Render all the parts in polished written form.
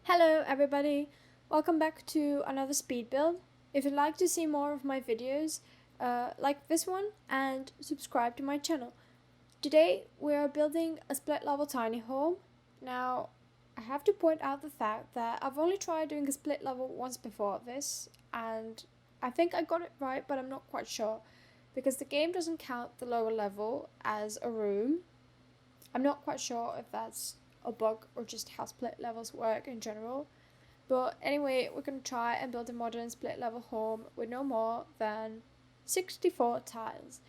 Hello everybody, welcome back to another speed build. If you'd like to see more of my videos, like this one and subscribe to my channel. Today we are building a split level tiny home. Now I have to point out the fact that I've only tried doing a split level once before this, and I think I got it right, but I'm not quite sure because the game doesn't count the lower level as a room. I'm not quite sure if that's a bug or just how split levels work in general. But anyway, we're going to try and build a modern split level home with no more than 64 tiles.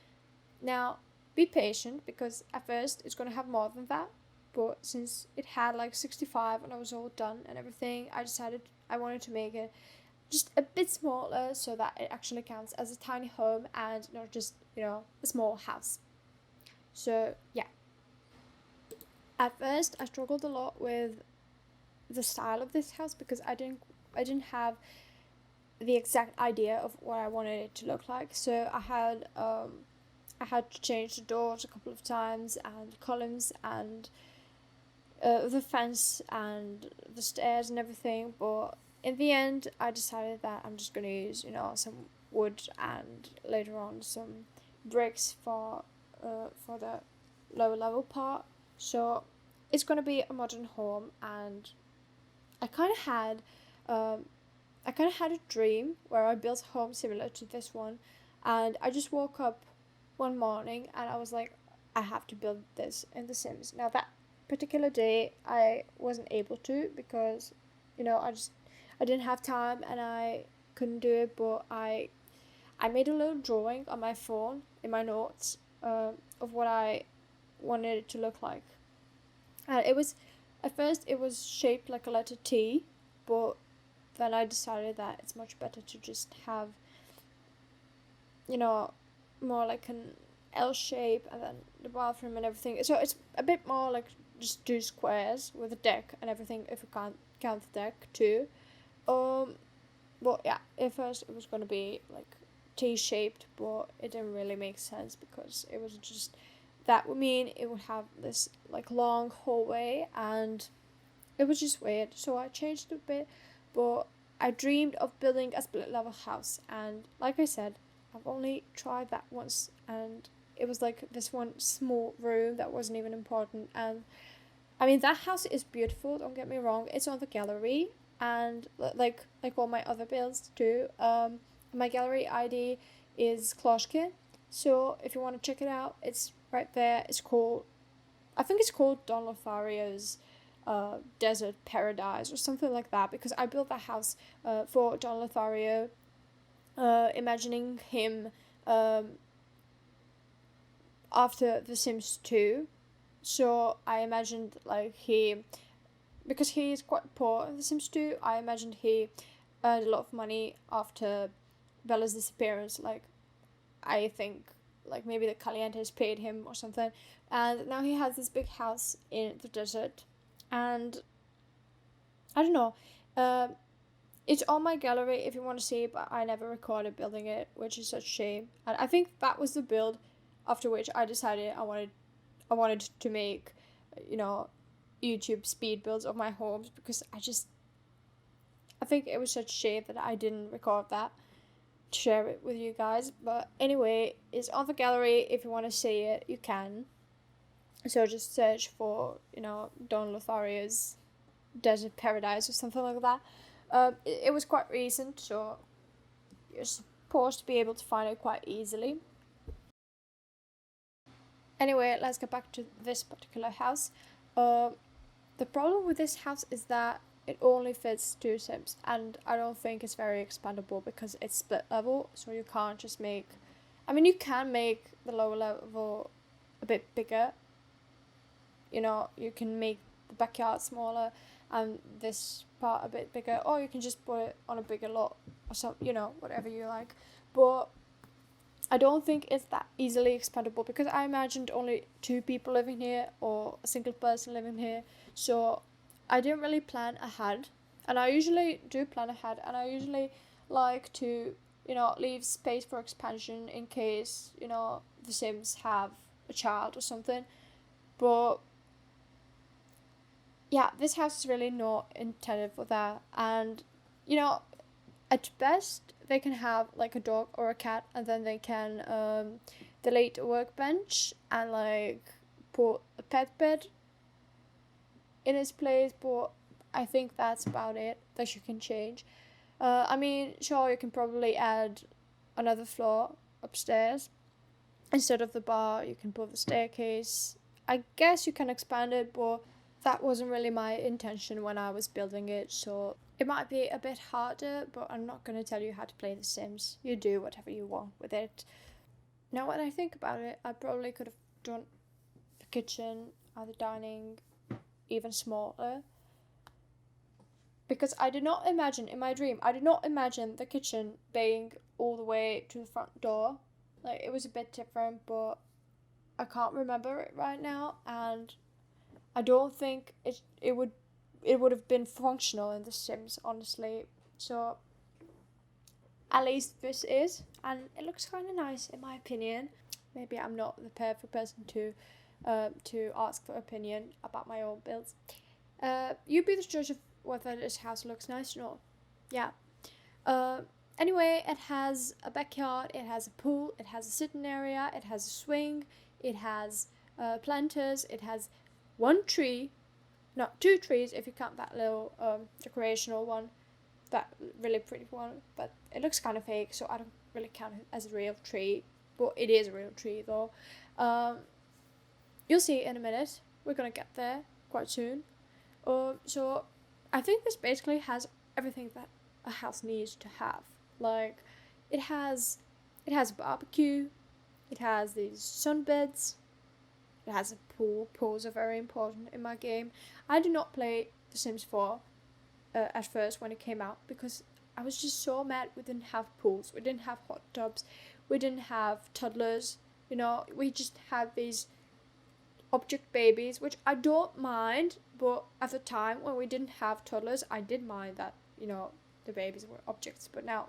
Now, be patient because at first it's going to have more than that. But since it had like 65 and I was all done and everything, I decided I wanted to make it just a bit smaller so that it actually counts as a tiny home and not just, a small house. So, yeah. At first, I struggled a lot with the style of this house because I didn't have the exact idea of what I wanted it to look like. So I had to change the doors a couple of times and columns and the fence and the stairs and everything. But in the end, I decided that I'm just gonna use some wood and later on some bricks for the lower level part. So it's gonna be a modern home, and I kind of had um, I kind of had a dream where I built a home similar to this one, and I just woke up one morning and I was like, I have to build this in The Sims. Now that particular day, I wasn't able to because, I didn't have time and I couldn't do it. But I made a little drawing on my phone in my notes of what I wanted it to look like. It was at first it was shaped like a letter T, but then I decided that it's much better to just have, you know, more like an L shape and then the bathroom and everything. So it's a bit more like just two squares with a deck and everything if you can't count the deck too. Um but yeah, at first it was gonna be like T shaped, but it didn't really make sense because it was just that would mean it would have this like long hallway and it was just weird. So I changed it a bit, but I dreamed of building a split level house, and like I said, I've only tried that once, and it was like this one small room that wasn't even important. And I mean, that house is beautiful. Don't get me wrong; it's on the gallery, and like all my other builds too. My gallery ID is Kloshke, so if you want to check it out, it's right there. I think it's called Don Lothario's Desert Paradise or something like that because I built that house for Don Lothario, imagining him um, after The Sims 2. So I imagined because he is quite poor in The Sims 2, I imagined he earned a lot of money after Bella's disappearance. Like, I think maybe the Calientes paid him or something, and now he has this big house in the desert, and I don't know. It's on my gallery if you want to see, but I never recorded building it, which is such a shame. And I think that was the build after which I decided I wanted to make, you know, YouTube speed builds of my homes because I think it was such a shame that I didn't record that to share it with you guys. But anyway, it's on the gallery. If you want to see it, you can. So just search for, Don Lothario's Desert Paradise or something like that. It was quite recent, so you're supposed to be able to find it quite easily. Anyway, let's get back to this particular house. Uh, the problem with this house is that it only fits two Sims, and I don't think it's very expandable because it's split level, so you can't just make. I mean, you can make the lower level a bit bigger. You can make the backyard smaller and this part a bit bigger, or you can just put it on a bigger lot or something, whatever you like. But I don't think it's that easily expandable because I imagined only two people living here or a single person living here. So I didn't really plan ahead. And I usually do plan ahead, and I usually like to, leave space for expansion in case, the Sims have a child or something. But yeah, this house is really not intended for that. And you know, at best they can have like a dog or a cat, and then they can delete a workbench and like put a pet bed in its place. But I think that's about it that you can change. I mean, sure, you can probably add another floor upstairs. Instead of the bar, you can put the staircase. I guess you can expand it, but that wasn't really my intention when I was building it, so it might be a bit harder, but I'm not going to tell you how to play The Sims. You do whatever you want with it. Now, when I think about it, I probably could have done the kitchen or the dining even smaller. Because I did not imagine, in my dream, I did not imagine the kitchen being all the way to the front door. Like, it was a bit different, but I can't remember it right now, and I don't think it would have been functional in The Sims, honestly. So at least this is, and it looks kind of nice in my opinion. Maybe I'm not the perfect person to ask for opinion about my own builds. You be the judge of whether this house looks nice or not. Yeah. Uh, anyway, it has a backyard, it has a pool, it has a sitting area, it has a swing, it has planters, it has one tree, not two trees if you count that little decorational one, that really pretty one, but it looks kind of fake, so I don't really count it as a real tree, but it is a real tree though. You'll see in a minute. We're gonna get there quite soon. So I think this basically has everything that a house needs to have. Like, it has a barbecue, it has these sunbeds, it has a pool. Pools are very important in my game. I did not play The Sims 4 at first when it came out because I was just so mad we didn't have pools, we didn't have hot tubs, we didn't have toddlers. We just had these object babies, which I don't mind, but at the time when we didn't have toddlers, I did mind that, the babies were objects. But now,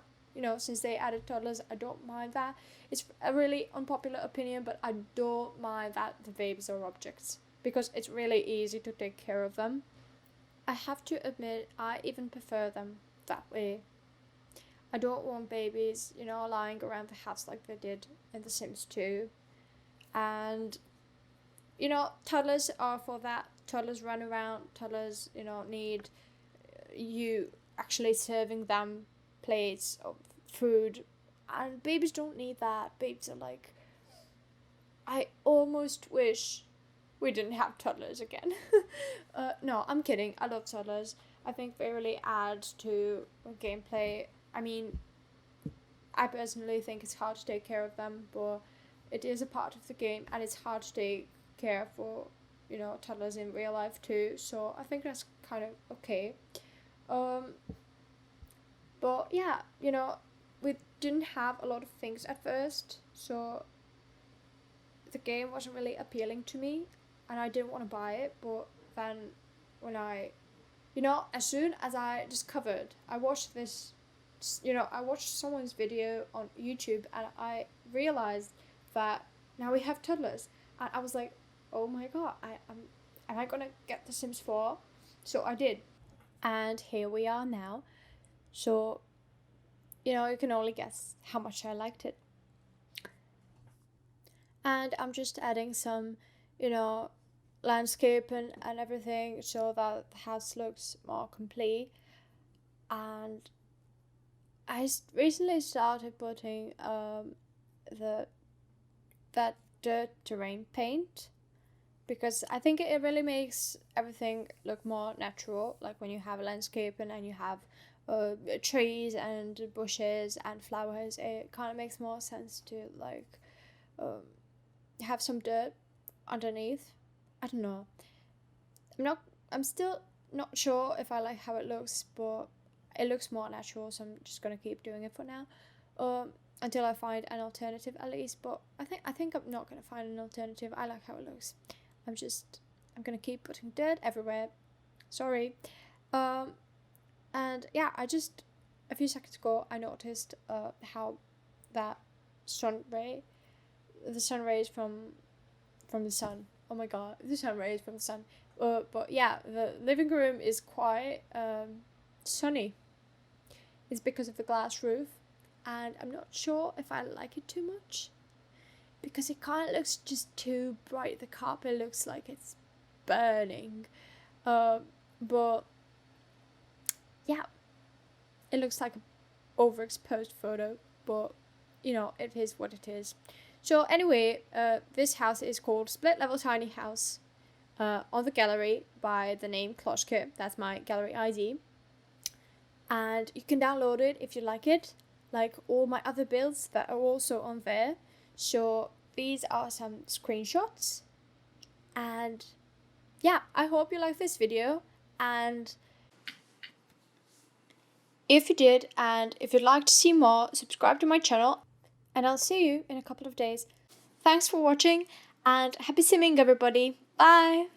since they added toddlers, I don't mind that. It's a really unpopular opinion, but I don't mind that the babies are objects because it's really easy to take care of them. I have to admit, I even prefer them that way. I don't want babies, lying around the house like they did in The Sims 2. And toddlers are for that. Toddlers run around. Toddlers, need you actually serving them plates of food. And babies don't need that. Babies are like, I almost wish we didn't have toddlers again. No, I'm kidding. I love toddlers. I think they really add to gameplay. I mean, I personally think it's hard to take care of them, but it is a part of the game, and it's hard to take care for, toddlers in real life too. So I think that's kind of okay. Um, but yeah, we didn't have a lot of things at first, so the game wasn't really appealing to me, and I didn't want to buy it. But then, when as soon as I discovered, I watched this, I watched someone's video on YouTube, and I realized that now we have toddlers, and I was like, oh my god, am I gonna get The Sims 4? So I did, and here we are now. So, you can only guess how much I liked it. And I'm just adding some, you know, landscape and everything so that the house looks more complete. And I recently started putting the that dirt terrain paint because I think it really makes everything look more natural. Like when you have a landscape and you have trees and bushes and flowers, it kind of makes more sense to like um, have some dirt underneath. I don't know. I'm not. I'm still not sure if I like how it looks, but it looks more natural, so I'm just gonna keep doing it for now, until I find an alternative at least. But I think I'm not gonna find an alternative. I like how it looks. I'm gonna keep putting dirt everywhere. Sorry. Um, and yeah, I just a few seconds ago I noticed how that sun ray, the sun rays from the sun. Oh my god, the sun rays from the sun But yeah, the living room is quite sunny. It's because of the glass roof, and I'm not sure if I like it too much because it kind of looks just too bright. The carpet looks like it's burning. But yeah, it looks like an overexposed photo, but you know, it is what it is. So anyway, this house is called Split Level Tiny House on the gallery by the name Kloschke. That's my gallery ID. And you can download it if you like it, like all my other builds that are also on there. So these are some screenshots. And yeah, I hope you like this video. And if you did, and if you'd like to see more, subscribe to my channel. And I'll see you in a couple of days. Thanks for watching, and happy simming, everybody. Bye!